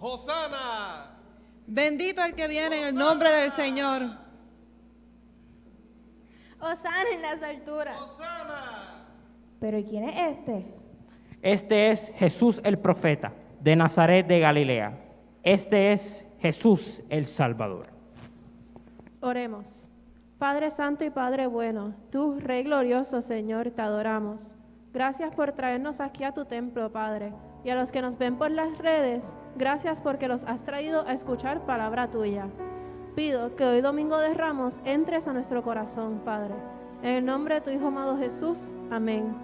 Hosana. Bendito el que viene en el nombre del Señor. Hosana en las alturas. Hosana. ¿Pero y quién es este? Este es Jesús el profeta, de Nazaret de Galilea. Este es Jesús el Salvador. Oremos. Padre Santo y Padre bueno, tú, Rey glorioso, Señor, te adoramos. Gracias por traernos aquí a tu templo, Padre. Y a los que nos ven por las redes, gracias porque los has traído a escuchar palabra tuya. Pido que hoy Domingo de Ramos entres a nuestro corazón, Padre. En el nombre de tu Hijo amado Jesús. Amén.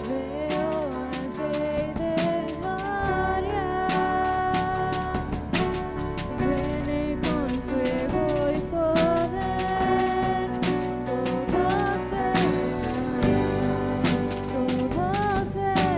Veo al Rey de Gloria, viene con fuego y poder, todos verán, todos verán.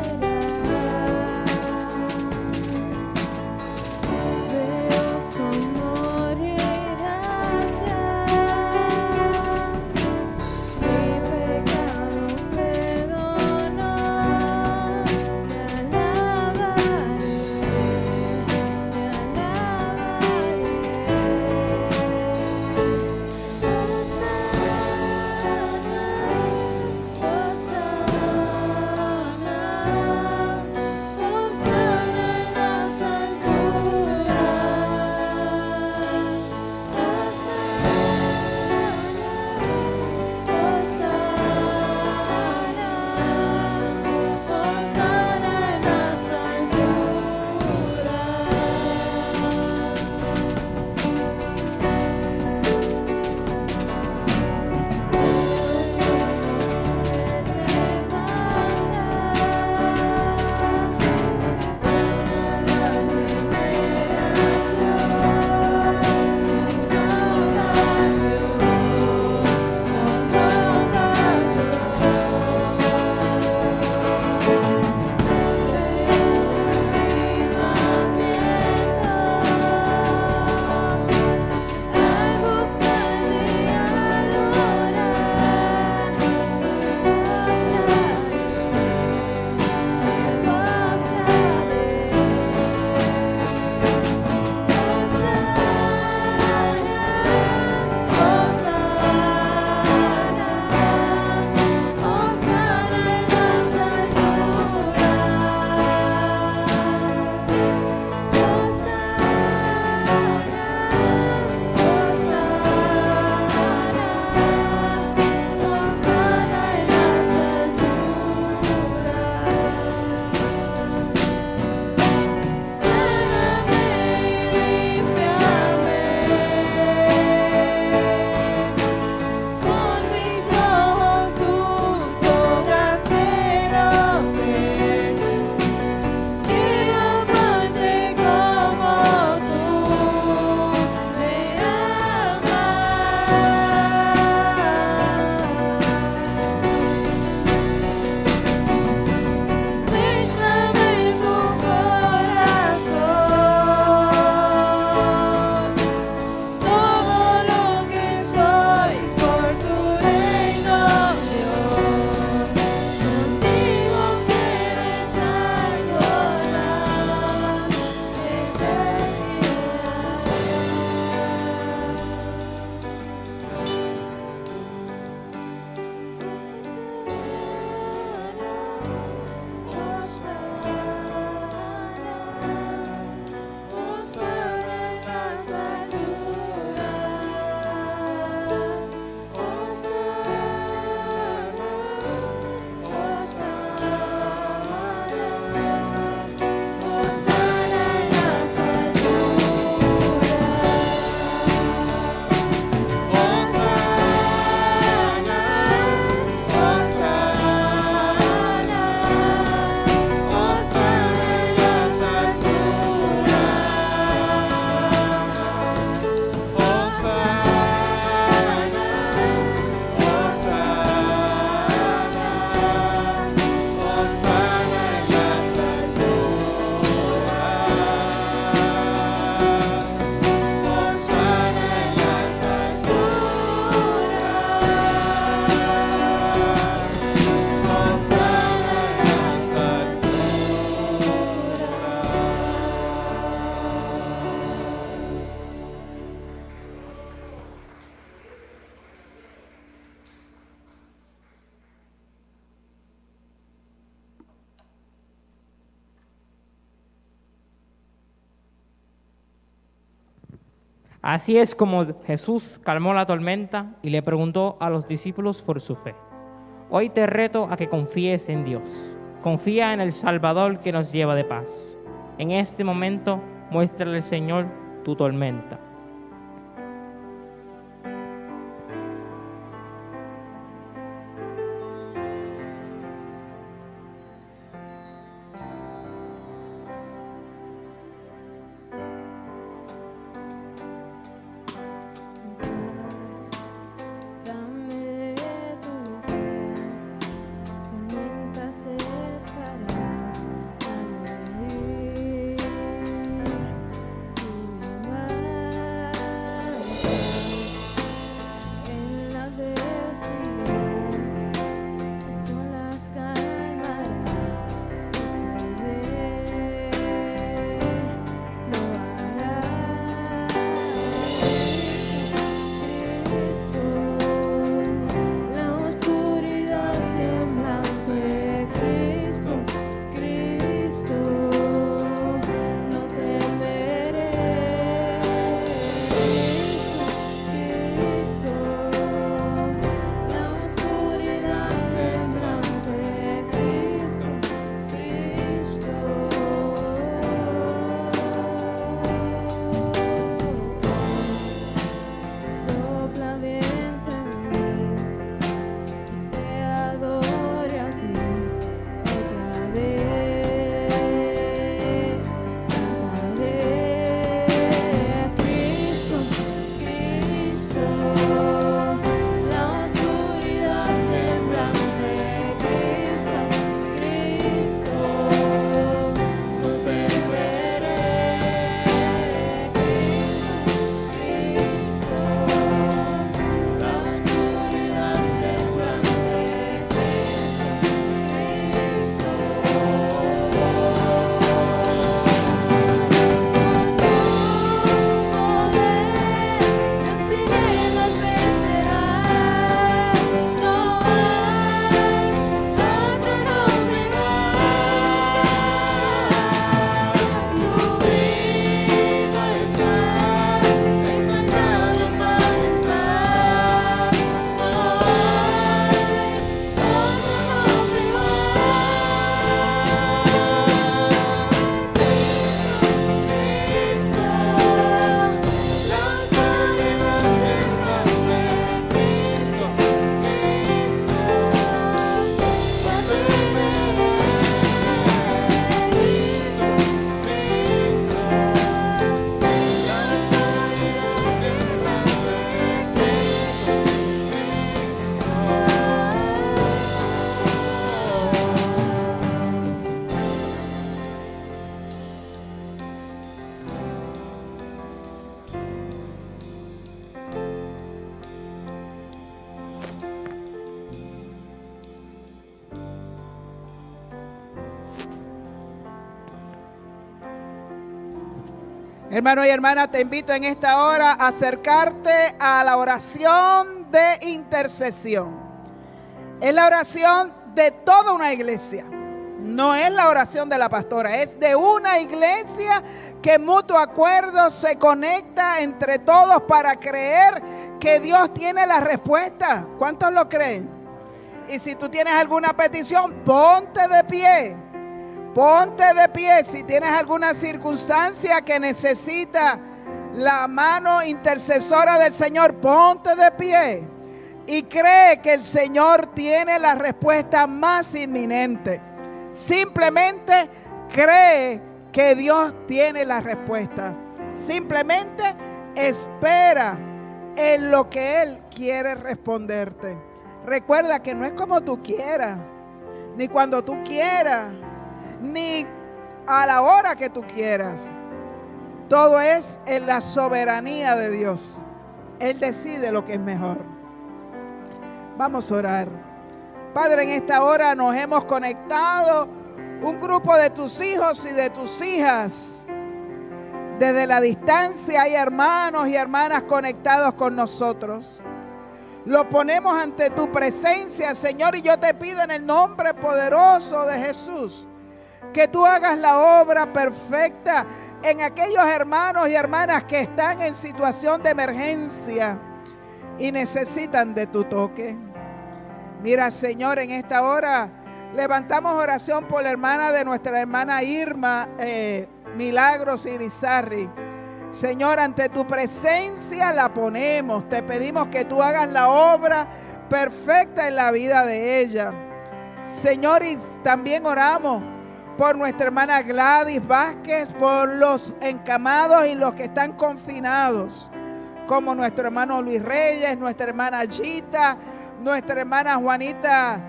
Así es como Jesús calmó la tormenta y le preguntó a los discípulos por su fe. Hoy te reto a que confíes en Dios. Confía en el Salvador que nos lleva de paz. En este momento, muéstrale al Señor tu tormenta. Dame de tu paz, tormentas cesarán al oír tu llamada. En la adversidad, las olas calmarás, tu poder lo hará. Cristo, la oscuridad temblante, Cristo, Cristo, no temeré. Cristo, la oscuridad temblante, Cristo, Sopla viento en mí, te adore a ti otra vez. Cantaré a Cristo, Cristo, la oscuridad temblante, Cristo, Cristo, no temeré. Cristo, la oscuridad temblante, las tinieblas vencerán, no hay otro nombre igual. Tu hijo estás, exaltado majestad, no hay otro nombre Hermano y hermana, te invito en esta hora a acercarte a la oración de intercesión. Es la oración de toda una iglesia. No es la oración de la pastora, es de una iglesia que en mutuo acuerdo se conecta entre todos para creer que Dios tiene la respuesta. ¿Cuántos lo creen? Y si tú tienes alguna petición, ponte de pie. Ponte de pie si tienes alguna circunstancia que necesita la mano intercesora del Señor. Ponte de pie y cree que el Señor tiene la respuesta más inminente. Simplemente cree que Dios tiene la respuesta. Simplemente espera en lo que Él quiere responderte. Recuerda que no es como tú quieras, ni cuando tú quieras, ni a la hora que tú quieras. Todo es en la soberanía de Dios. Él decide lo que es mejor. Vamos a orar. Padre, en esta hora nos hemos conectado un grupo de tus hijos y de tus hijas. Desde la distancia hay hermanos y hermanas conectados con nosotros. Lo ponemos ante tu presencia, Señor, y yo te pido en el nombre poderoso de Jesús que tú hagas la obra perfecta en aquellos hermanos y hermanas que están en situación de emergencia y necesitan de tu toque. Mira, Señor, en esta hora levantamos oración por la hermana de nuestra hermana Irma Milagros Irizarry. Señor, ante tu presencia la ponemos. Te pedimos que tú hagas la obra perfecta en la vida de ella. Señor, y también oramos por nuestra hermana Gladys Vázquez, por los encamados y los que están confinados, como nuestro hermano Luis Reyes, nuestra hermana Gita, nuestra hermana Juanita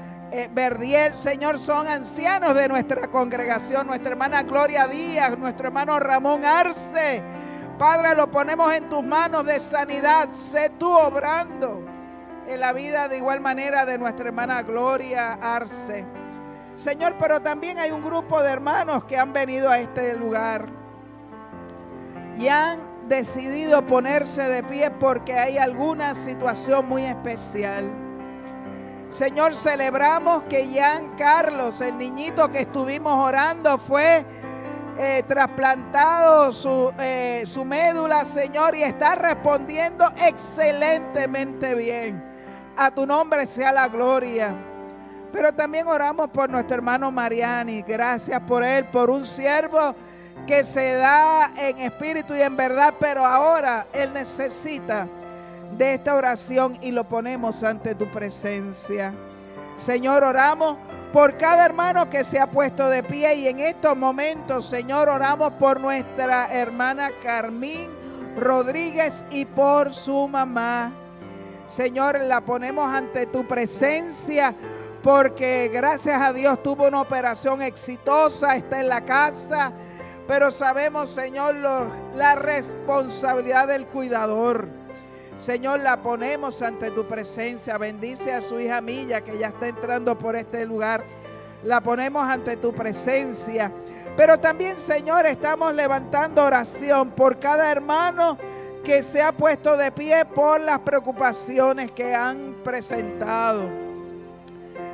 Verdiel. Señor, son ancianos de nuestra congregación, nuestra hermana Gloria Díaz, nuestro hermano Ramón Arce. Padre, lo ponemos en tus manos de sanidad. Sé tú obrando en la vida de igual manera de nuestra hermana Gloria Arce. Señor, pero también hay un grupo de hermanos que han venido a este lugar y han decidido ponerse de pie porque hay alguna situación muy especial. Señor, celebramos que Jean Carlos, el niñito que estuvimos orando, fue trasplantado su médula, Señor, y está respondiendo excelentemente bien. A tu nombre sea la gloria. Pero también oramos por nuestro hermano Mariani. Gracias por él, por un siervo que se da en espíritu y en verdad, pero ahora él necesita de esta oración y lo ponemos ante tu presencia. Señor, oramos por cada hermano que se ha puesto de pie y en estos momentos, Señor, oramos por nuestra hermana Carmín Rodríguez y por su mamá. Señor, la ponemos ante tu presencia porque gracias a Dios tuvo una operación exitosa, está en la casa, pero sabemos, Señor, la responsabilidad del cuidador. Señor, la ponemos ante tu presencia. Bendice a su hija Milla, que ya está entrando por este lugar. La ponemos ante tu presencia. Pero también, Señor, estamos levantando oración por cada hermano que se ha puesto de pie por las preocupaciones que han presentado.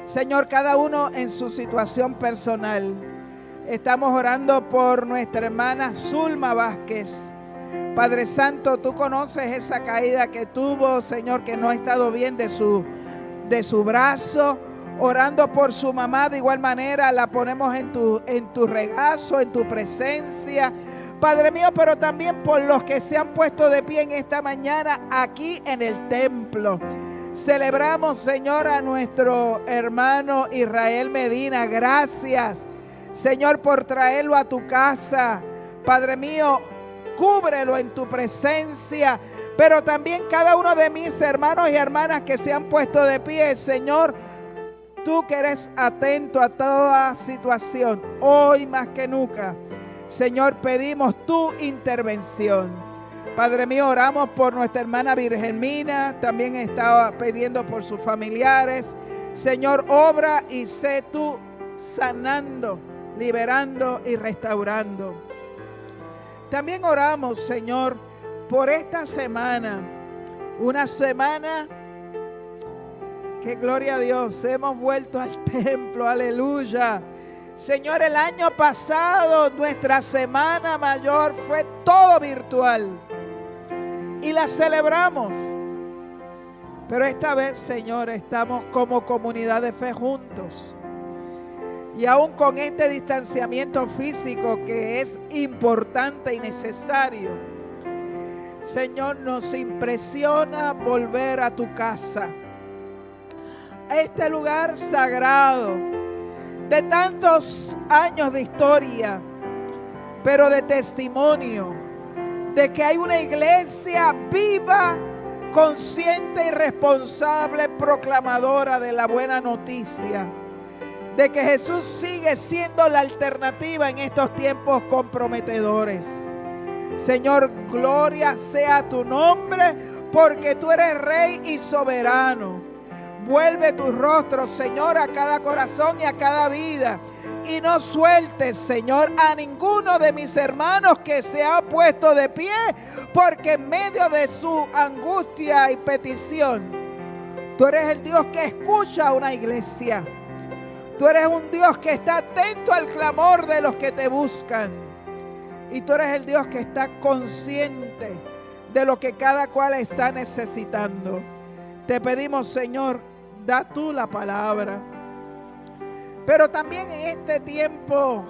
Señor, cada uno en su situación personal. Estamos orando por nuestra hermana Zulma Vázquez. Padre Santo, tú conoces esa caída que tuvo, Señor, que no ha estado bien de su brazo. Orando por su mamá, de igual manera la ponemos en tu regazo, en tu presencia, Padre mío, pero también por los que se han puesto de pie en esta mañana aquí en el templo. Celebramos, Señor, a nuestro hermano Israel Medina. Gracias, Señor, por traerlo a tu casa. Padre mío, cúbrelo en tu presencia, pero también cada uno de mis hermanos y hermanas que se han puesto de pie, Señor, tú que eres atento a toda situación, hoy más que nunca, Señor, pedimos tu intervención. Padre mío, oramos por nuestra hermana Virgenmina, también estaba pidiendo por sus familiares. Señor, obra y sé tú sanando, liberando y restaurando. También oramos, Señor, por esta semana, una semana que, gloria a Dios, hemos vuelto al templo, aleluya. Señor, el año pasado nuestra semana mayor fue todo virtual y la celebramos. Pero esta vez, Señor, estamos como comunidad de fe juntos. Y aún con este distanciamiento físico que es importante y necesario, Señor, nos impresiona volver a tu casa, a este lugar sagrado de tantos años de historia, pero de testimonio de que hay una iglesia viva, consciente y responsable, proclamadora de la buena noticia, de que Jesús sigue siendo la alternativa en estos tiempos comprometedores. Señor, gloria sea tu nombre, porque tú eres Rey y soberano. Vuelve tu rostro, Señor, a cada corazón y a cada vida. Y no sueltes, Señor, a ninguno de mis hermanos que se ha puesto de pie, porque en medio de su angustia y petición, tú eres el Dios que escucha a una iglesia. Tú eres un Dios que está atento al clamor de los que te buscan. Y tú eres el Dios que está consciente de lo que cada cual está necesitando. Te pedimos, Señor, da tú la palabra. Pero también en este tiempo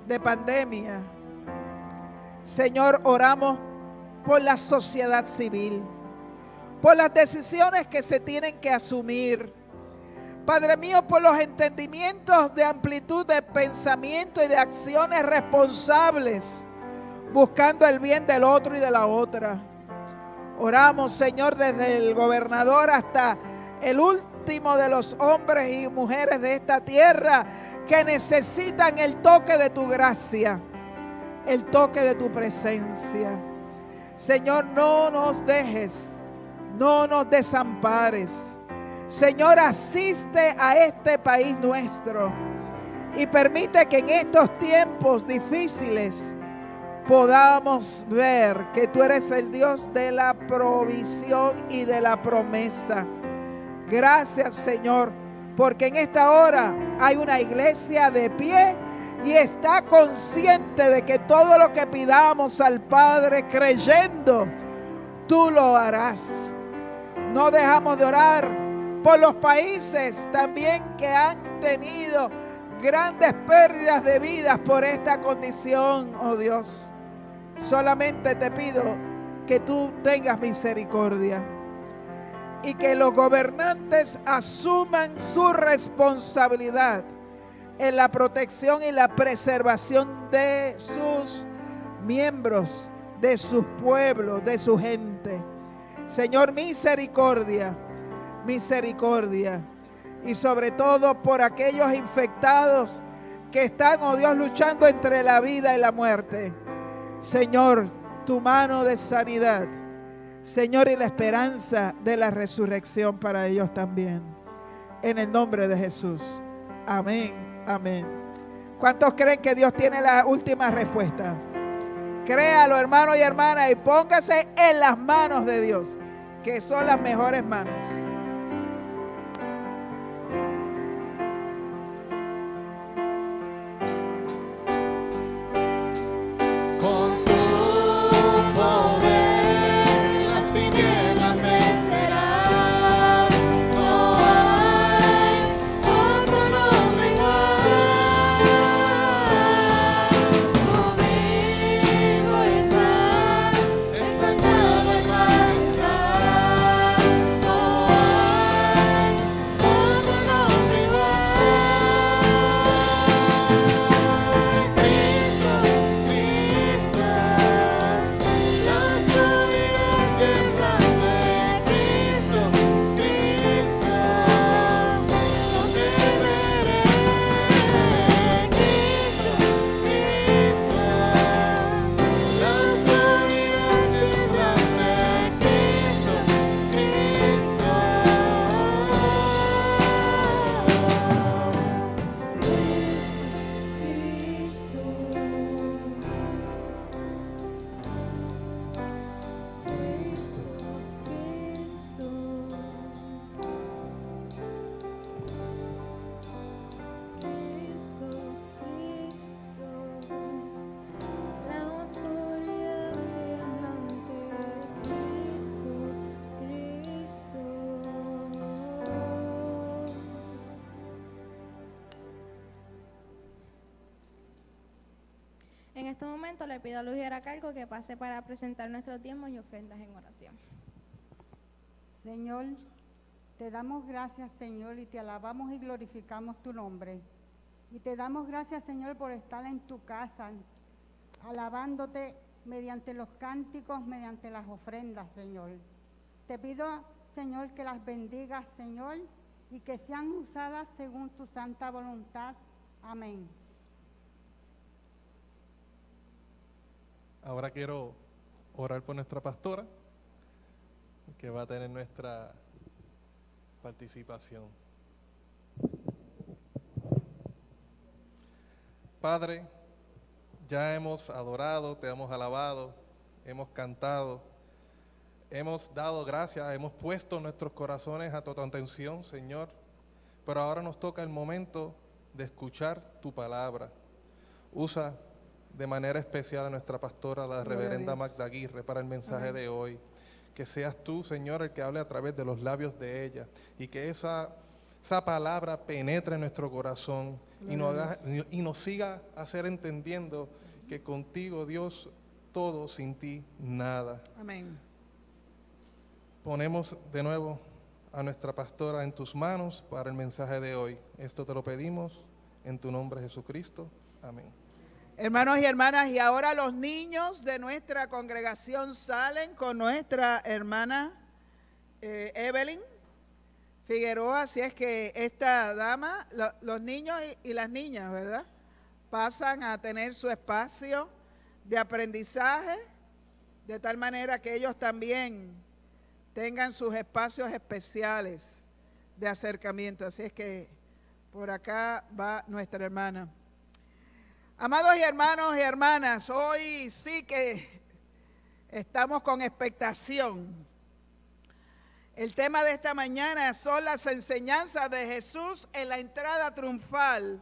de pandemia, Señor, oramos por la sociedad civil, por las decisiones que se tienen que asumir. Padre mío, por los entendimientos de amplitud de pensamiento y de acciones responsables, buscando el bien del otro y de la otra. Oramos, Señor, desde el gobernador hasta el último de los hombres y mujeres de esta tierra que necesitan el toque de tu gracia, el toque de tu presencia. Señor, no nos dejes, no nos desampares. Señor, asiste a este país nuestro y permite que en estos tiempos difíciles podamos ver que tú eres el Dios de la provisión y de la promesa. Gracias, Señor, porque en esta hora hay una iglesia de pie y está consciente de que todo lo que pidamos al Padre creyendo, tú lo harás. No dejamos de orar por los países también que han tenido grandes pérdidas de vidas por esta condición, oh Dios. Solamente te pido que tú tengas misericordia y que los gobernantes asuman su responsabilidad en la protección y la preservación de sus miembros, de sus pueblos, de su gente. Señor, misericordia, misericordia. Y sobre todo por aquellos infectados que están, oh Dios, luchando entre la vida y la muerte. Señor, tu mano de sanidad, Señor, y la esperanza de la resurrección para ellos también. En el nombre de Jesús. Amén, amén. ¿Cuántos creen que Dios tiene la última respuesta? Créalo, hermano y hermana, y póngase en las manos de Dios, que son las mejores manos. Con tu poder las tinieblas vencerán. No hay otro nombre igual. Conmigo estás, exaltado en majestad. No hay otro nombre igual. En este momento le pido a Luis Cargo que pase para presentar nuestros diezmos y ofrendas en oración. Señor, te damos gracias, Señor, y te alabamos y glorificamos tu nombre. Y te damos gracias, Señor, por estar en tu casa, alabándote mediante los cánticos, mediante las ofrendas, Señor. Te pido, Señor, que las bendigas, Señor, y que sean usadas según tu santa voluntad. Amén. Ahora quiero orar por nuestra pastora, que va a tener nuestra participación. Padre, ya hemos adorado, te hemos alabado, hemos cantado, hemos dado gracias, hemos puesto nuestros corazones a tu atención, Señor, pero ahora nos toca el momento de escuchar tu palabra. Usa de manera especial a nuestra pastora, la Gloria a reverenda Dios. Magda Aguirre, para el mensaje Amén. de hoy. Que seas tú, Señor, el que hable a través de los labios de ella y que esa palabra penetre en nuestro corazón y nos siga a hacer entendiendo que contigo, Dios, todo, sin ti, nada. Amén. Ponemos de nuevo a nuestra pastora en tus manos para el mensaje de hoy. Esto te lo pedimos en tu nombre, Jesucristo. Amén. Hermanos y hermanas, y ahora los niños de nuestra congregación salen con nuestra hermana Evelyn Figueroa. Así es que esta dama, los niños y las niñas, ¿verdad?, pasan a tener su espacio de aprendizaje, de tal manera que ellos también tengan sus espacios especiales de acercamiento. Así es que por acá va nuestra hermana. Amados y hermanos y hermanas, hoy sí que estamos con expectación. El tema de esta mañana son las enseñanzas de Jesús en la entrada triunfal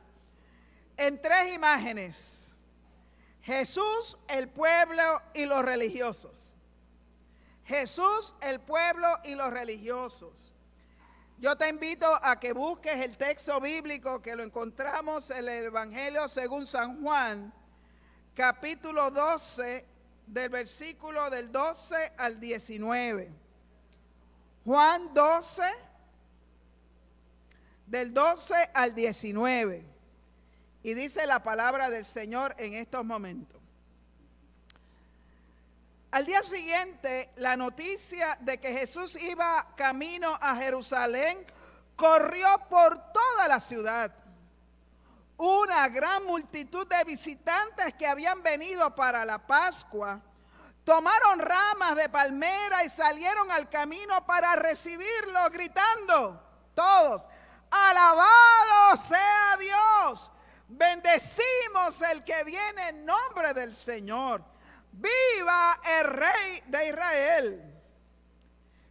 en 3 imágenes: Jesús, el pueblo y los religiosos. Jesús, el pueblo y los religiosos. Yo te invito a que busques el texto bíblico que lo encontramos en el Evangelio según San Juan, capítulo 12, del versículo del 12 al 19. Juan 12, del 12 al 19. Y dice la palabra del Señor en estos momentos. Al día siguiente, la noticia de que Jesús iba camino a Jerusalén corrió por toda la ciudad. Una gran multitud de visitantes que habían venido para la Pascua tomaron ramas de palmera y salieron al camino para recibirlo, gritando todos: ¡alabado sea Dios! Bendecimos el que viene en nombre del Señor. ¡Viva el Rey de Israel!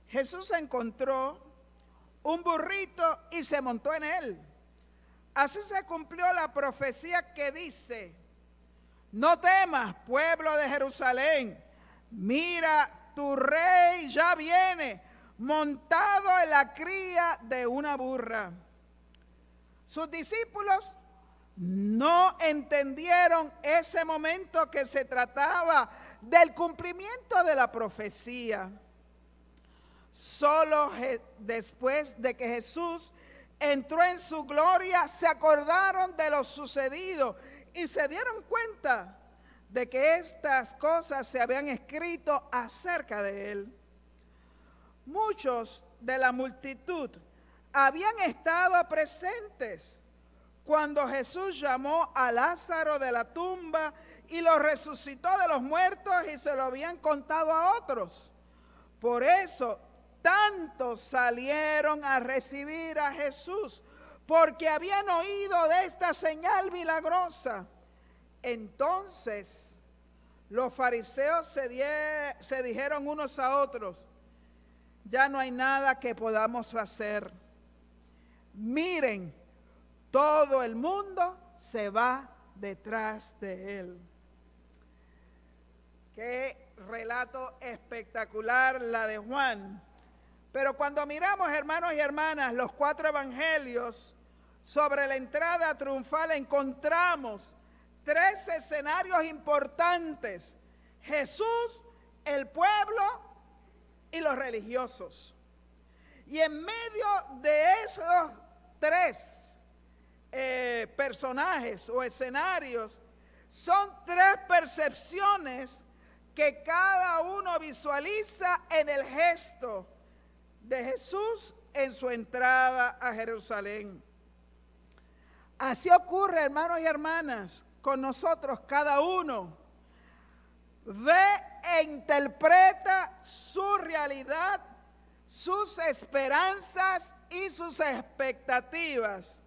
Jesús encontró un burrito y se montó en él. Así se cumplió la profecía que dice: no temas, pueblo de Jerusalén, mira, tu rey ya viene, montado en la cría de una burra. Sus discípulos no entendieron ese momento, que se trataba del cumplimiento de la profecía. Solo después de que Jesús entró en su gloria, se acordaron de lo sucedido y se dieron cuenta de que estas cosas se habían escrito acerca de él. Muchos de la multitud habían estado presentes cuando Jesús llamó a Lázaro de la tumba y lo resucitó de los muertos, y se lo habían contado a otros. Por eso tantos salieron a recibir a Jesús, porque habían oído de esta señal milagrosa. Entonces los fariseos se dijeron unos a otros: ya no hay nada que podamos hacer. Miren, todo el mundo se va detrás de él. Qué relato espectacular la de Juan. Pero cuando miramos, hermanos y hermanas, los 4 evangelios sobre la entrada triunfal, encontramos 3 escenarios importantes: Jesús, el pueblo y los religiosos. Y en medio de esos 3 personajes o escenarios, son 3 percepciones que cada uno visualiza en el gesto de Jesús en su entrada a Jerusalén. Así ocurre, hermanos y hermanas, con nosotros. Cada uno ve e interpreta su realidad, sus esperanzas y sus expectativas.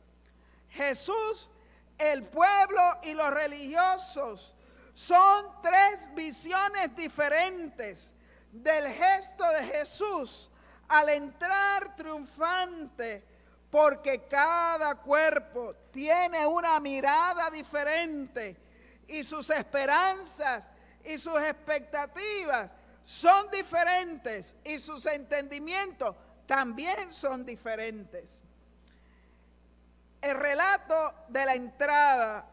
Jesús, el pueblo y los religiosos son 3 visiones diferentes del gesto de Jesús al entrar triunfante porque cada cuerpo tiene una mirada diferente y sus esperanzas y sus expectativas son diferentes y sus entendimientos también son diferentes. El relato de la entrada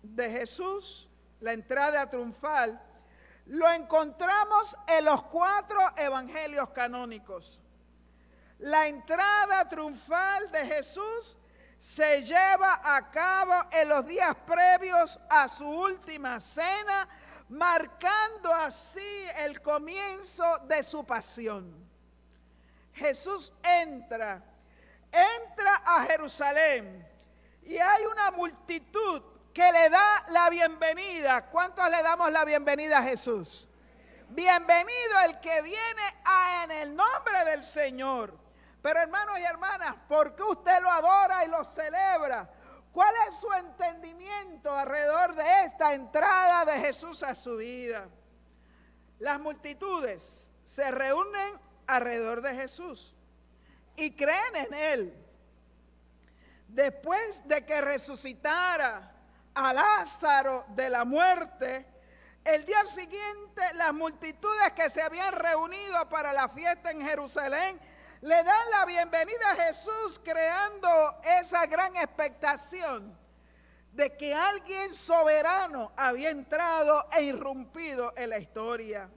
de Jesús, la entrada triunfal, lo encontramos en los 4 evangelios canónicos. La entrada triunfal de Jesús se lleva a cabo en los días previos a su última cena, marcando así el comienzo de su pasión. Jesús entra a Jerusalén y hay una multitud que le da la bienvenida. ¿Cuántos le damos la bienvenida a Jesús? Bienvenido el que viene en el nombre del Señor. Pero hermanos y hermanas, ¿por qué usted lo adora y lo celebra? ¿Cuál es su entendimiento alrededor de esta entrada de Jesús a su vida? Las multitudes se reúnen alrededor de Jesús y creen en Él. Después de que resucitara a Lázaro de la muerte, el día siguiente las multitudes que se habían reunido para la fiesta en Jerusalén le dan la bienvenida a Jesús, creando esa gran expectación de que alguien soberano había entrado e irrumpido en la historia.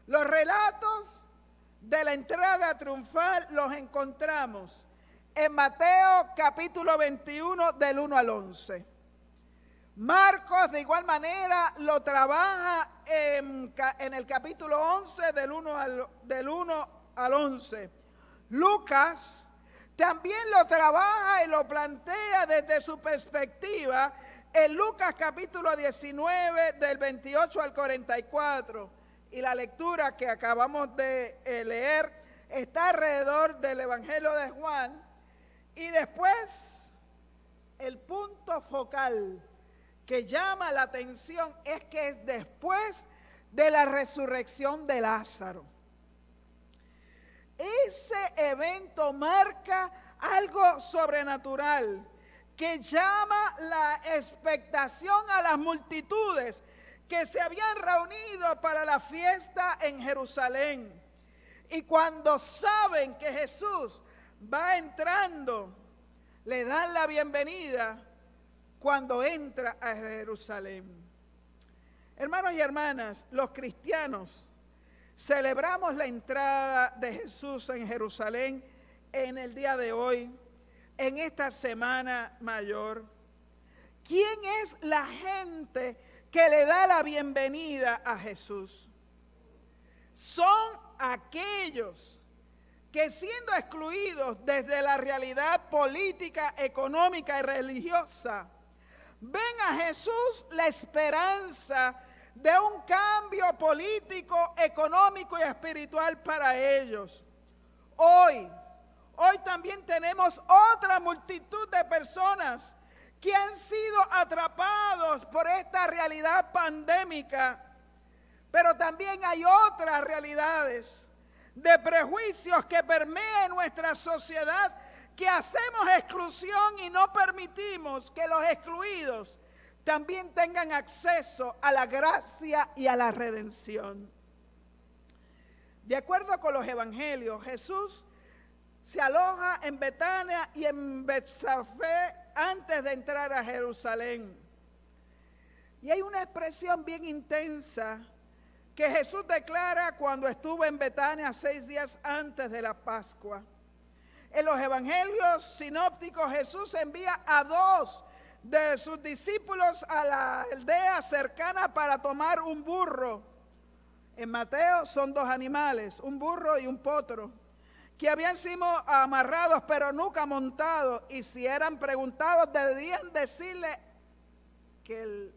Los relatos de la entrada triunfal los encontramos en Mateo capítulo 21 del 1 al 11. Marcos de igual manera lo trabaja en el capítulo 11 del 1 al 11. Lucas también lo trabaja y lo plantea desde su perspectiva en Lucas capítulo 19 del 28 al 44. Y la lectura que acabamos de leer está alrededor del Evangelio de Juan. Y después el punto focal que llama la atención es que es después de la resurrección de Lázaro. Ese evento marca algo sobrenatural que llama la expectación a las multitudes que se habían reunido para la fiesta en Jerusalén. Y cuando saben que Jesús va entrando, le dan la bienvenida cuando entra a Jerusalén. Hermanos y hermanas, los cristianos celebramos la entrada de Jesús en Jerusalén en el día de hoy, en esta Semana Mayor. ¿Quién es la gente que le da la bienvenida a Jesús? Son aquellos que, siendo excluidos desde la realidad política, económica y religiosa, ven a Jesús la esperanza de un cambio político, económico y espiritual para ellos. Hoy también tenemos otra multitud de personas que han sido atrapados por esta realidad pandémica, pero también hay otras realidades de prejuicios que permean nuestra sociedad, que hacemos exclusión y no permitimos que los excluidos también tengan acceso a la gracia y a la redención. De acuerdo con los evangelios, Jesús se aloja en Betania y en Betsafé antes de entrar a Jerusalén. Y hay una expresión bien intensa que Jesús declara cuando estuvo en Betania 6 días antes de la Pascua. En los evangelios sinópticos, Jesús envía a 2 de sus discípulos a la aldea cercana para tomar un burro. En Mateo son 2 animales, un burro y un potro, que habían sido amarrados pero nunca montados, y si eran preguntados debían decirle que el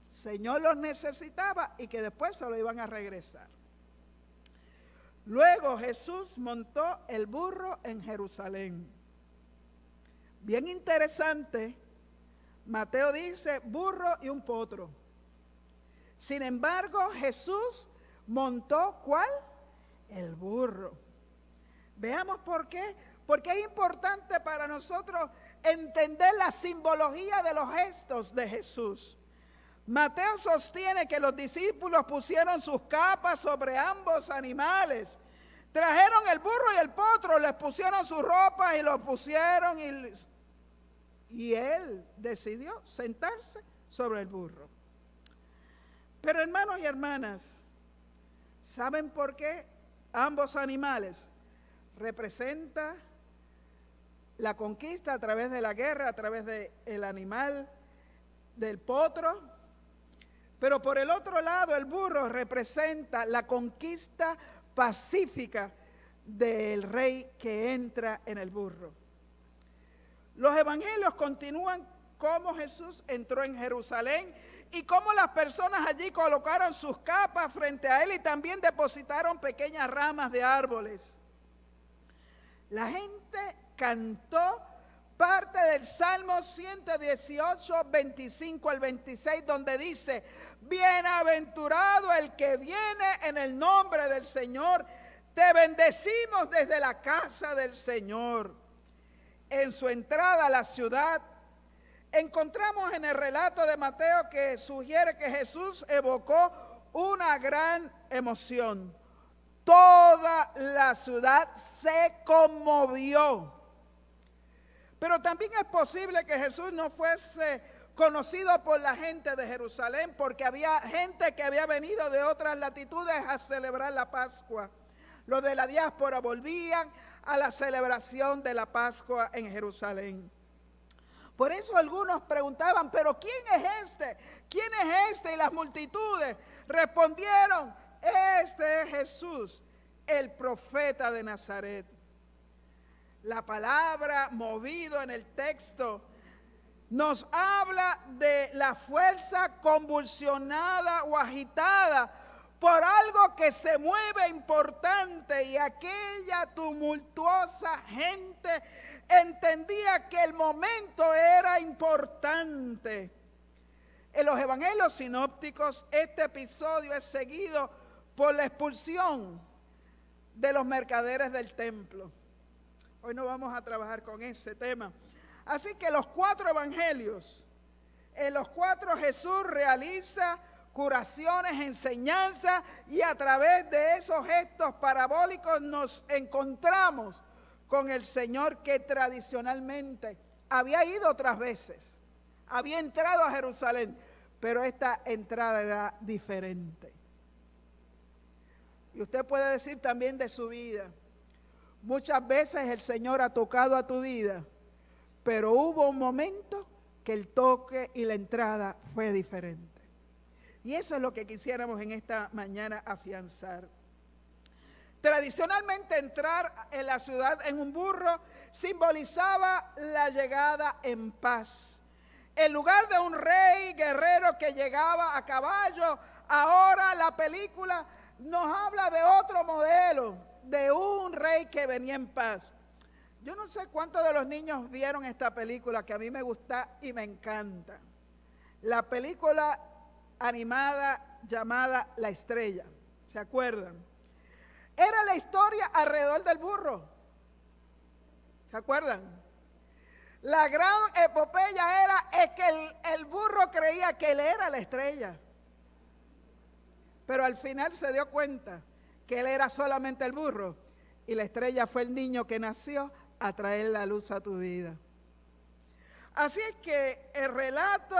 Señor los necesitaba y que después se lo iban a regresar. Luego Jesús montó el burro en Jerusalén. Bien interesante, Mateo dice burro y un potro. Sin embargo, Jesús montó ¿cuál? El burro. Veamos por qué. porque es importante para nosotros entender la simbología de los gestos de Jesús. Mateo sostiene que los discípulos pusieron sus capas sobre ambos animales. Trajeron el burro y el potro, les pusieron sus ropas y lo pusieron y él decidió sentarse sobre el burro. Pero hermanos y hermanas, ¿saben por qué ambos animales representan la conquista a través de la guerra, a través del animal, del potro? Pero por el otro lado, el burro representa la conquista pacífica del rey que entra en el burro. Los evangelios continúan cómo Jesús entró en Jerusalén y cómo las personas allí colocaron sus capas frente a él y también depositaron pequeñas ramas de árboles. La gente cantó parte del Salmo 118, 25 al 26, donde dice: bienaventurado el que viene en el nombre del Señor, te bendecimos desde la casa del Señor. En su entrada a la ciudad, encontramos en el relato de Mateo que sugiere que Jesús evocó una gran emoción. Toda la ciudad se conmovió. Pero también es posible que Jesús no fuese conocido por la gente de Jerusalén, porque había gente que había venido de otras latitudes a celebrar la Pascua. Los de la diáspora volvían a la celebración de la Pascua en Jerusalén. Por eso algunos preguntaban: ¿pero quién es este? ¿Quién es este? Y las multitudes respondieron: este es Jesús, el profeta de Nazaret. La palabra movido en el texto nos habla de la fuerza convulsionada o agitada por algo que se mueve importante, y aquella tumultuosa gente entendía que el momento era importante. En los evangelios sinópticos, este episodio es seguido por la expulsión de los mercaderes del templo. Hoy no vamos a trabajar con ese tema. Así que los 4 evangelios, en los 4 Jesús realiza curaciones, enseñanzas, y a través de esos gestos parabólicos nos encontramos con el Señor, que tradicionalmente había ido otras veces, había entrado a Jerusalén, pero esta entrada era diferente. Y usted puede decir también de su vida: muchas veces el Señor ha tocado a tu vida, pero hubo un momento que el toque y la entrada fue diferente. Y eso es lo que quisiéramos en esta mañana afianzar. Tradicionalmente, entrar en la ciudad en un burro simbolizaba la llegada en paz. En lugar de un rey guerrero que llegaba a caballo, ahora la película nos habla de otro modelo, de un rey que venía en paz. Yo no sé cuántos de los niños vieron esta película, que a mí me gusta y me encanta. La película animada llamada La Estrella, ¿se acuerdan? Era la historia alrededor del burro, ¿se acuerdan? La gran epopeya es que el burro creía que él era la estrella, pero al final se dio cuenta que él era solamente el burro, y la estrella fue el niño que nació a traer la luz a tu vida. Así es que el relato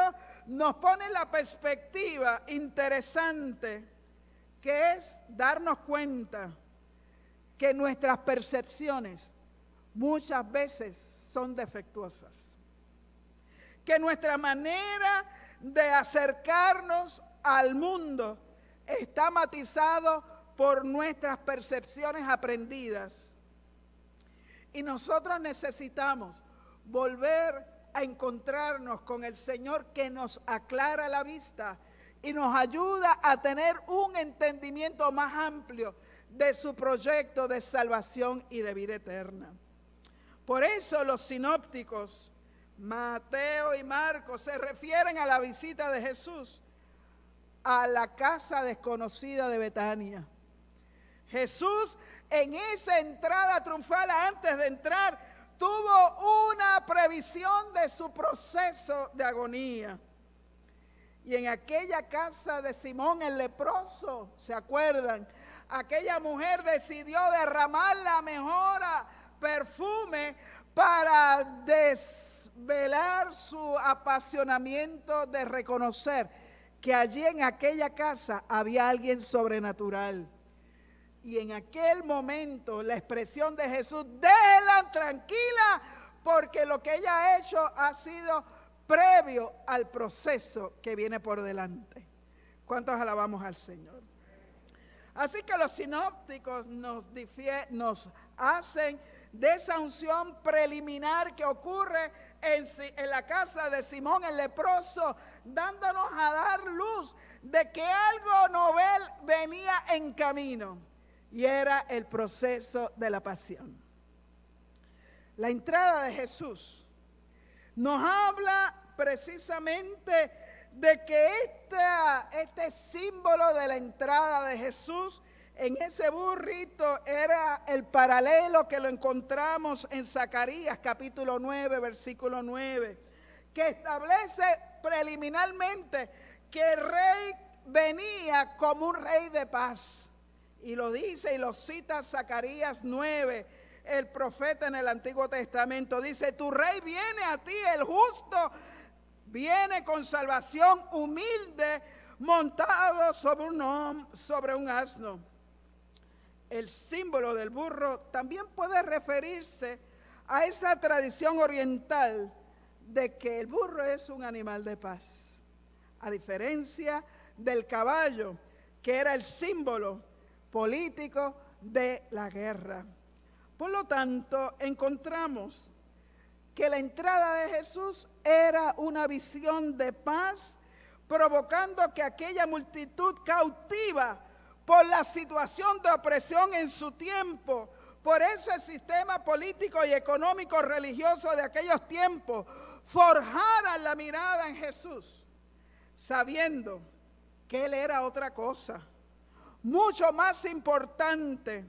nos pone la perspectiva interesante, que es darnos cuenta que nuestras percepciones muchas veces son defectuosas, que nuestra manera de acercarnos al mundo está matizado por nuestras percepciones aprendidas, y nosotros necesitamos volver a encontrarnos con el Señor, que nos aclara la vista y nos ayuda a tener un entendimiento más amplio de su proyecto de salvación y de vida eterna. Por eso los sinópticos, Mateo y Marcos, se refieren a la visita de Jesús a la casa desconocida de Betania. Jesús en esa entrada triunfal, antes de entrar, tuvo una previsión de su proceso de agonía. Y en aquella casa de Simón el leproso, ¿se acuerdan? Aquella mujer decidió derramar la mejor perfume para desvelar su apasionamiento de reconocer que allí en aquella casa había alguien sobrenatural. Y en aquel momento la expresión de Jesús: déjela tranquila, porque lo que ella ha hecho ha sido previo al proceso que viene por delante. ¿Cuántos alabamos al Señor? Así que los sinópticos nos hacen de esa unción preliminar que ocurre en la casa de Simón el leproso, dándonos a dar luz de que algo novel venía en camino, y era el proceso de la pasión. La entrada de Jesús nos habla precisamente de que este símbolo de la entrada de Jesús en ese burrito era el paralelo que lo encontramos en Zacarías capítulo 9, versículo 9, que establece preliminarmente que el rey venía como un rey de paz. Y lo dice y lo cita Zacarías 9, el profeta en el Antiguo Testamento. Dice: tu rey viene a ti, el justo, viene con salvación, humilde, montado sobre un asno. El símbolo del burro también puede referirse a esa tradición oriental de que el burro es un animal de paz, a diferencia del caballo, que era el símbolo político de la guerra. Por lo tanto, encontramos que la entrada de Jesús era una visión de paz, provocando que aquella multitud cautiva por la situación de opresión en su tiempo, por ese sistema político y económico religioso de aquellos tiempos, forjaran la mirada en Jesús, sabiendo que Él era otra cosa, mucho más importante,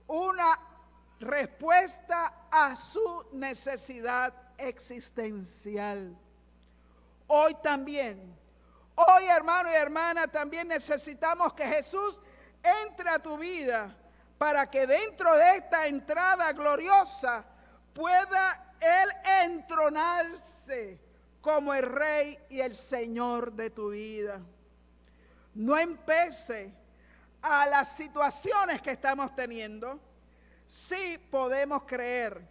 una respuesta a su necesidad existencial. Hoy también, hoy hermano y hermana, también necesitamos que Jesús entre a tu vida para que dentro de esta entrada gloriosa pueda Él entronarse como el Rey y el Señor de tu vida. No empece a las situaciones que estamos teniendo. Sí podemos creer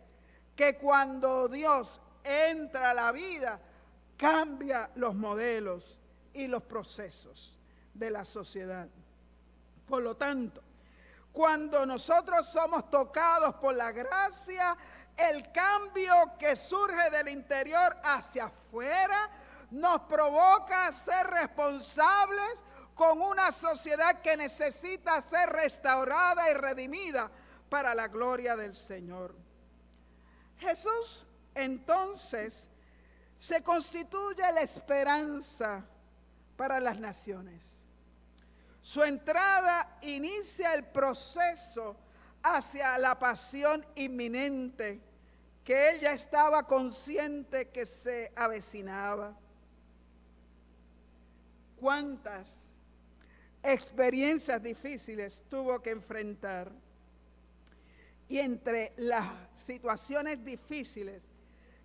que cuando Dios entra a la vida, cambia los modelos y los procesos de la sociedad. Por lo tanto, cuando nosotros somos tocados por la gracia, el cambio que surge del interior hacia afuera nos provoca a ser responsables con una sociedad que necesita ser restaurada y redimida para la gloria del Señor. Jesús, entonces, se constituye la esperanza para las naciones. Su entrada inicia el proceso hacia la pasión inminente que Él ya estaba consciente que se avecinaba. ¿Cuántas experiencias difíciles tuvo que enfrentar? Y entre las situaciones difíciles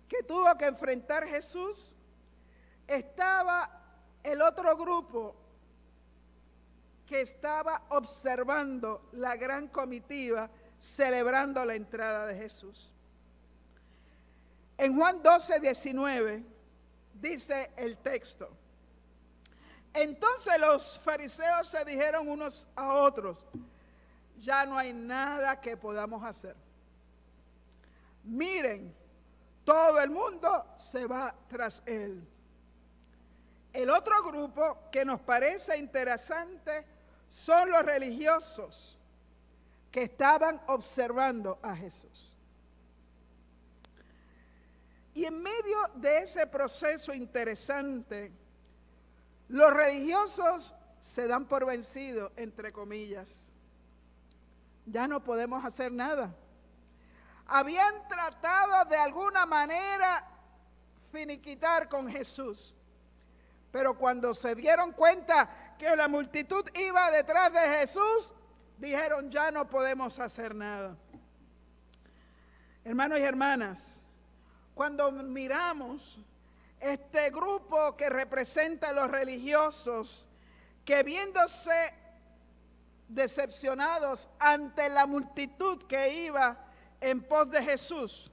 que tuvo que enfrentar Jesús, estaba el otro grupo que estaba observando la gran comitiva celebrando la entrada de Jesús. En Juan 12:19 dice el texto: entonces los fariseos se dijeron unos a otros: ya no hay nada que podamos hacer. Miren, todo el mundo se va tras él. El otro grupo que nos parece interesante son los religiosos que estaban observando a Jesús. Y en medio de ese proceso interesante, los religiosos se dan por vencidos, entre comillas. ya no podemos hacer nada. Habían tratado de alguna manera finiquitar con Jesús, pero cuando se dieron cuenta que la multitud iba detrás de Jesús, dijeron, ya no podemos hacer nada. Hermanos y hermanas, cuando miramos este grupo que representa a los religiosos, que viéndose decepcionados ante la multitud que iba en pos de Jesús,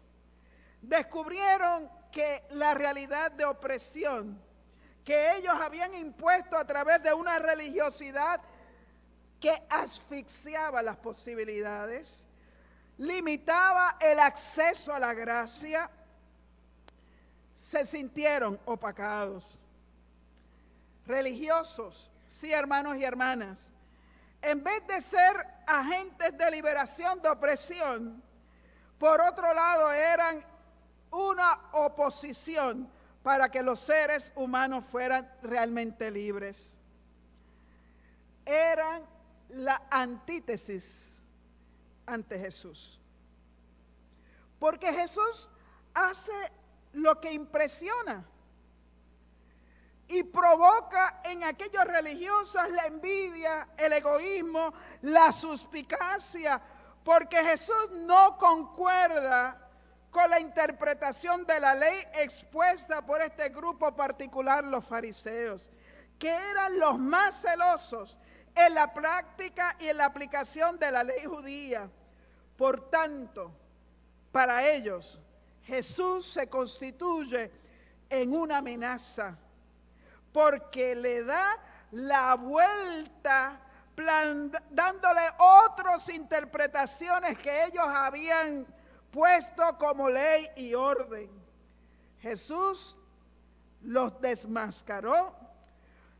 descubrieron que la realidad de opresión que ellos habían impuesto a través de una religiosidad que asfixiaba las posibilidades, limitaba el acceso a la gracia, se sintieron opacados. Religiosos, sí, hermanos y hermanas, en vez de ser agentes de liberación de opresión, por otro lado eran una oposición para que los seres humanos fueran realmente libres. Eran la antítesis ante Jesús. Porque Jesús hace lo que impresiona y provoca en aquellos religiosos la envidia, el egoísmo, la suspicacia, porque Jesús no concuerda con la interpretación de la ley expuesta por este grupo particular, los fariseos, que eran los más celosos en la práctica y en la aplicación de la ley judía. Por tanto, para ellos, Jesús se constituye en una amenaza, porque le da la vuelta, dándole otras interpretaciones que ellos habían puesto como ley y orden. Jesús los desmascaró,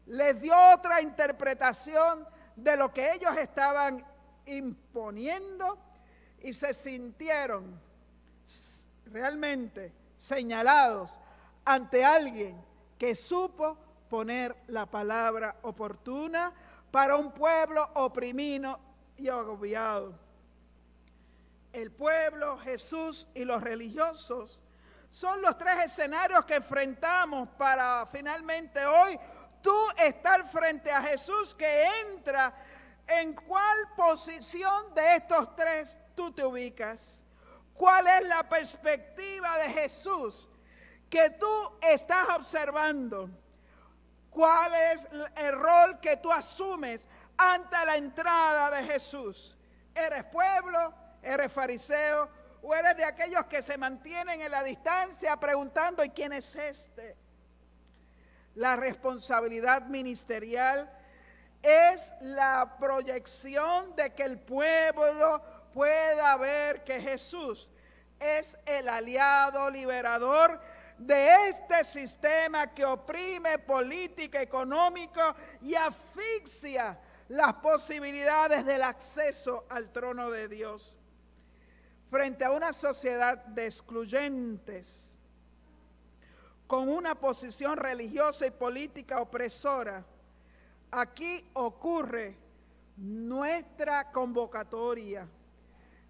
les dio otra interpretación de lo que ellos estaban imponiendo y se sintieron realmente señalados ante alguien que supo poner la palabra oportuna para un pueblo oprimido y agobiado. El pueblo, Jesús y los religiosos son los tres escenarios que enfrentamos para finalmente hoy tú estar frente a Jesús, que entra. ¿En cuál posición de estos tres tú te ubicas? ¿Cuál es la perspectiva de Jesús que tú estás observando? ¿Cuál es el rol que tú asumes ante la entrada de Jesús? ¿Eres pueblo? ¿Eres fariseo? ¿O eres de aquellos que se mantienen en la distancia preguntando, ¿y quién es este? La responsabilidad ministerial es la proyección de que el pueblo pueda ver que Jesús es el aliado liberador de este sistema que oprime política, económico y asfixia las posibilidades del acceso al trono de Dios. Frente a una sociedad de excluyentes, con una posición religiosa y política opresora, aquí ocurre nuestra convocatoria,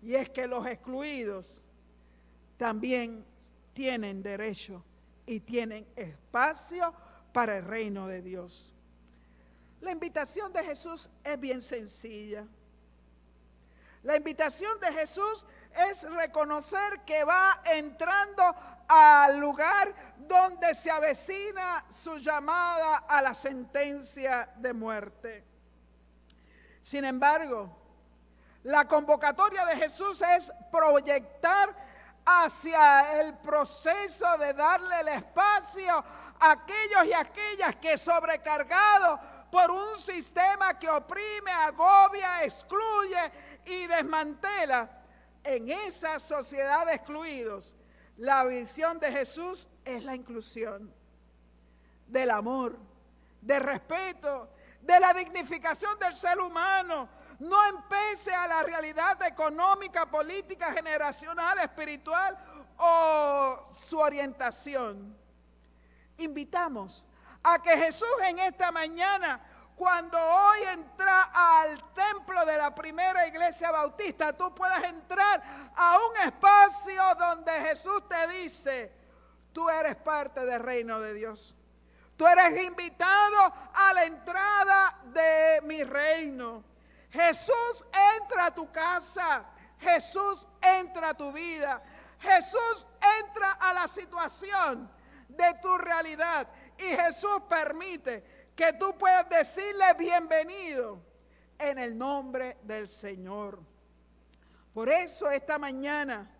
y es que los excluidos también tienen derecho y tienen espacio para el reino de Dios. La invitación de Jesús es bien sencilla. La invitación de Jesús es reconocer que va entrando al lugar donde se avecina su llamada a la sentencia de muerte. Sin embargo, la convocatoria de Jesús es proyectar hacia el proceso de darle el espacio a aquellos y aquellas que, sobrecargados por un sistema que oprime, agobia, excluye y desmantela, en esa sociedad de excluidos, la visión de Jesús es la inclusión, del amor, del respeto, de la dignificación del ser humano, no empece a la realidad económica, política, generacional, espiritual o su orientación. Invitamos a que Jesús en esta mañana cuando hoy entras al templo de la primera iglesia bautista, tú puedas entrar a un espacio donde Jesús te dice, tú eres parte del reino de Dios. Tú eres invitado a la entrada de mi reino. Jesús entra a tu casa. Jesús entra a tu vida. Jesús entra a la situación de tu realidad. Y Jesús permite que tú puedas decirle bienvenido en el nombre del Señor. Por eso esta mañana,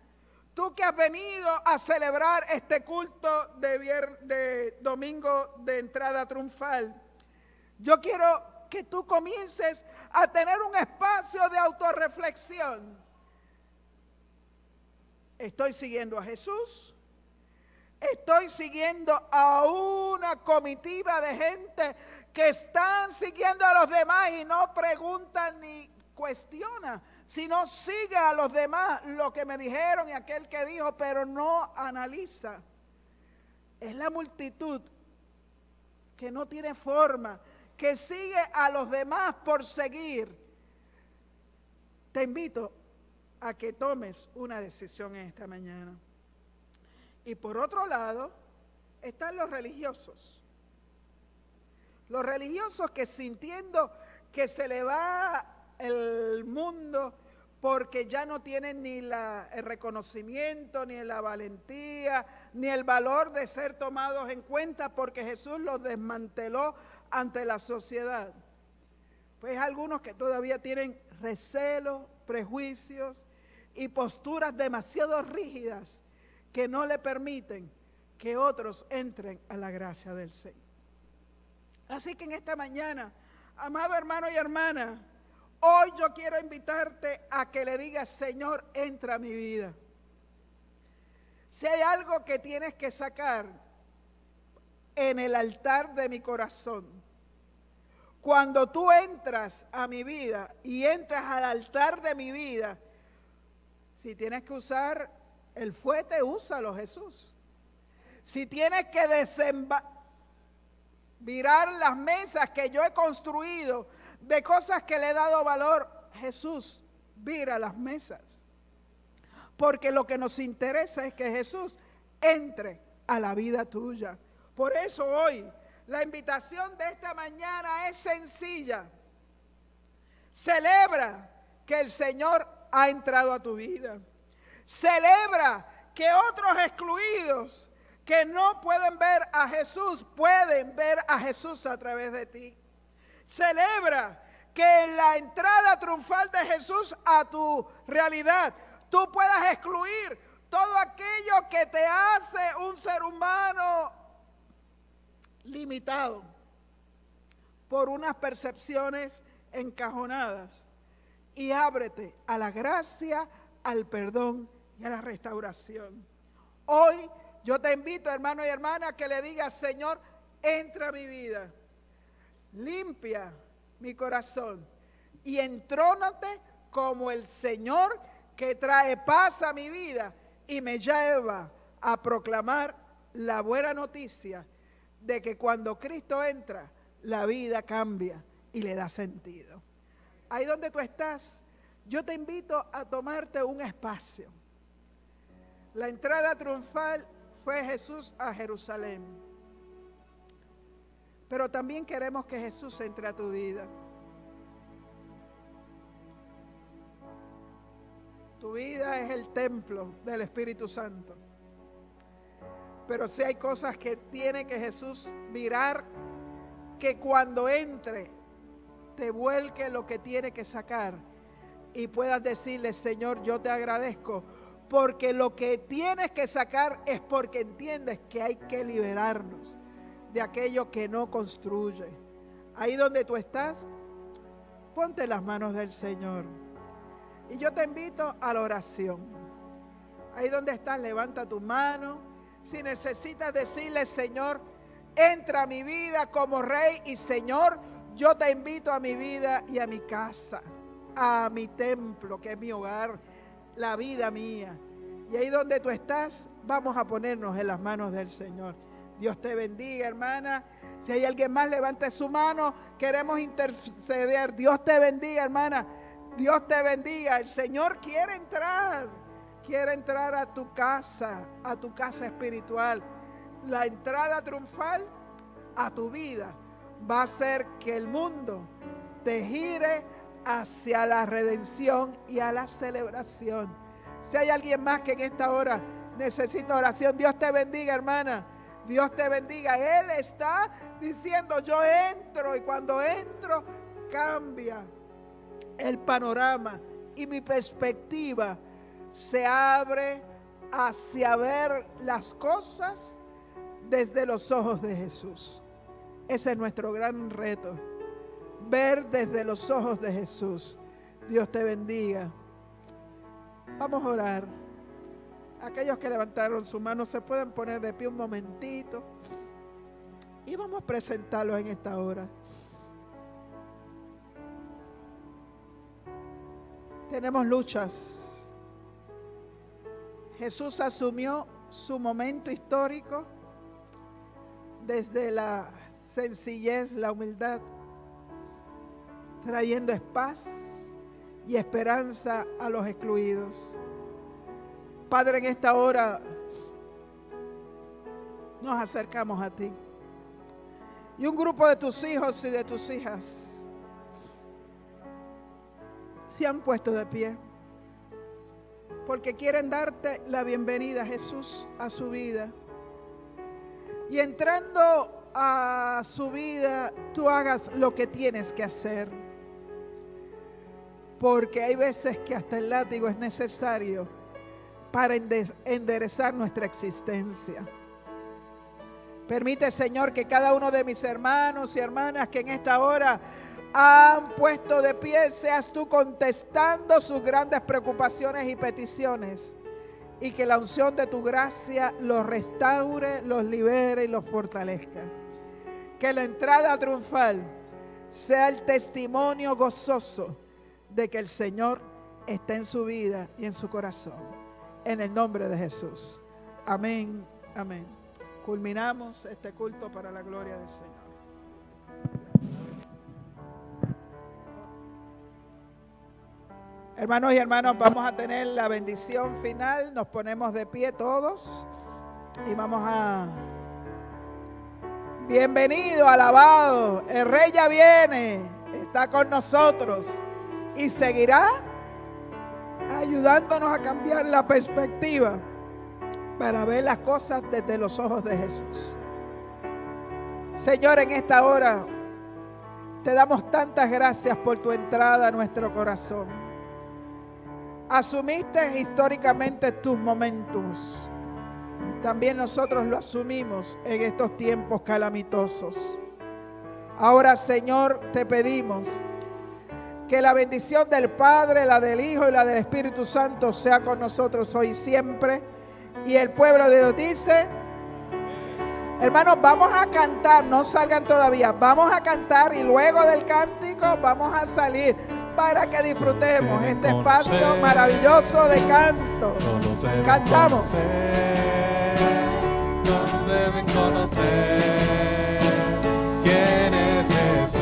tú que has venido a celebrar este culto de domingo de entrada triunfal, yo quiero que tú comiences a tener un espacio de autorreflexión. ¿Estoy siguiendo a Jesús? ¿Estoy siguiendo a una comitiva de gente que están siguiendo a los demás y no preguntan ni cuestionan, sino sigue a los demás lo que me dijeron y aquel que dijo, pero no analiza? Es la multitud que no tiene forma, que sigue a los demás por seguir. Te invito a que tomes una decisión esta mañana. Y por otro lado, están los religiosos. Los religiosos que sintiendo que se le va el mundo porque ya no tienen ni el reconocimiento, ni la valentía, ni el valor de ser tomados en cuenta porque Jesús los desmanteló ante la sociedad. Pues algunos que todavía tienen recelo, prejuicios y posturas demasiado rígidas que no le permiten que otros entren a la gracia del Señor. Así que en esta mañana, amado hermano y hermana, hoy yo quiero invitarte a que le digas, Señor, entra a mi vida. Si hay algo que tienes que sacar en el altar de mi corazón, cuando tú entras a mi vida y entras al altar de mi vida, si tienes que usar el fuete, úsalo, Jesús. Si tienes que virar las mesas que yo he construido de cosas que le he dado valor, Jesús, vira las mesas. Porque lo que nos interesa es que Jesús entre a la vida tuya. Por eso hoy la invitación de esta mañana es sencilla. Celebra que el Señor ha entrado a tu vida. Celebra que otros excluidos que no pueden ver a Jesús, pueden ver a Jesús a través de ti. Celebra que en la entrada triunfal de Jesús a tu realidad, tú puedas excluir todo aquello que te hace un ser humano limitado por unas percepciones encajonadas, y ábrete a la gracia, al perdón y a la restauración. Hoy yo te invito, hermano y hermana, que le digas, Señor, entra a mi vida, limpia mi corazón y entrónate como el Señor que trae paz a mi vida y me lleva a proclamar la buena noticia de que cuando Cristo entra, la vida cambia y le da sentido. Ahí donde tú estás, yo te invito a tomarte un espacio. La entrada triunfal fue Jesús a Jerusalén. Pero también queremos que Jesús entre a tu vida. Tu vida es el templo del Espíritu Santo. Pero si hay cosas que tiene que Jesús virar, que cuando entre te vuelque lo que tiene que sacar y puedas decirle, Señor, yo te agradezco, porque lo que tienes que sacar es porque entiendes que hay que liberarnos de aquello que no construye. Ahí donde tú estás, ponte en las manos del Señor. Y yo te invito a la oración. Ahí donde estás, levanta tu mano. Si necesitas decirle, Señor, entra a mi vida como Rey y Señor, yo te invito a mi vida y a mi casa, a mi templo, que es mi hogar, la vida mía. Y ahí donde tú estás, vamos a ponernos en las manos del Señor. Dios te bendiga, hermana. Si hay alguien más, levante su mano. Queremos interceder. Dios te bendiga, hermana. Dios te bendiga. El Señor quiere entrar a tu casa espiritual. La entrada triunfal a tu vida va a hacer que el mundo te gire hacia la redención y a la celebración. Si hay alguien más que en esta hora necesita oración, Dios te bendiga, hermana. Dios te bendiga. Él está diciendo, yo entro, y cuando entro cambia el panorama y mi perspectiva se abre hacia ver las cosas desde los ojos de Jesús. Ese es nuestro gran reto, ver desde los ojos de Jesús. Dios te bendiga. Vamos a orar. Aquellos que levantaron su mano se pueden poner de pie un momentito y vamos a presentarlos en esta hora. Tenemos luchas. Jesús asumió su momento histórico desde la sencillez, la humildad, trayendo paz y esperanza a los excluidos. Padre, en esta hora nos acercamos a ti. Y un grupo de tus hijos y de tus hijas se han puesto de pie porque quieren darte la bienvenida, Jesús, a su vida. Y entrando a su vida, tú hagas lo que tienes que hacer. Porque hay veces que hasta el látigo es necesario para enderezar nuestra existencia. Permite, Señor, que cada uno de mis hermanos y hermanas que en esta hora han puesto de pie, seas tú contestando sus grandes preocupaciones y peticiones, y que la unción de tu gracia los restaure, los libere y los fortalezca. Que la entrada triunfal sea el testimonio gozoso de que el Señor está en su vida y en su corazón. En el nombre de Jesús. Amén, amén. Culminamos este culto para la gloria del Señor. Hermanos y hermanas, vamos a tener la bendición final. Nos ponemos de pie todos y vamos a... Bienvenido, alabado. El Rey ya viene, está con nosotros y seguirá ayudándonos a cambiar la perspectiva para ver las cosas desde los ojos de Jesús. Señor, en esta hora te damos tantas gracias por tu entrada a nuestro corazón. Asumiste históricamente tus momentos. También nosotros lo asumimos en estos tiempos calamitosos. Ahora, Señor, te pedimos que la bendición del Padre, la del Hijo y la del Espíritu Santo sea con nosotros hoy y siempre. Y el pueblo de Dios dice, hermanos, vamos a cantar, no salgan todavía, vamos a cantar y luego del cántico vamos a salir para que disfrutemos este espacio maravilloso de canto. Cantamos. Todos deben conocer quién es Jesús.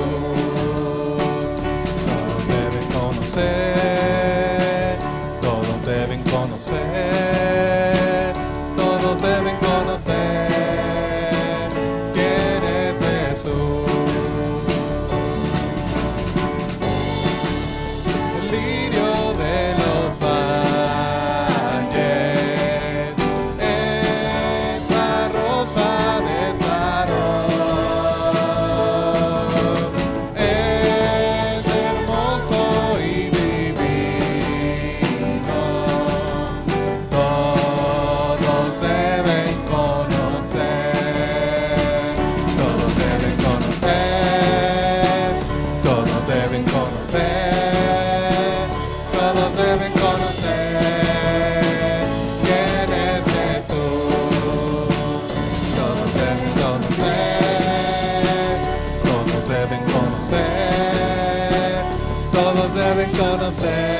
Todos deben conocer, todos deben conocer, todos deben conocer quién es Jesús. El lirio de los valles es la rosa de Sarón, es hermoso y divino. Todos deben conocer, todos deben conocer, todos deben conocer, todos deben conocer quién es Jesús. Todos deben conocer, todos deben conocer, todos deben conocer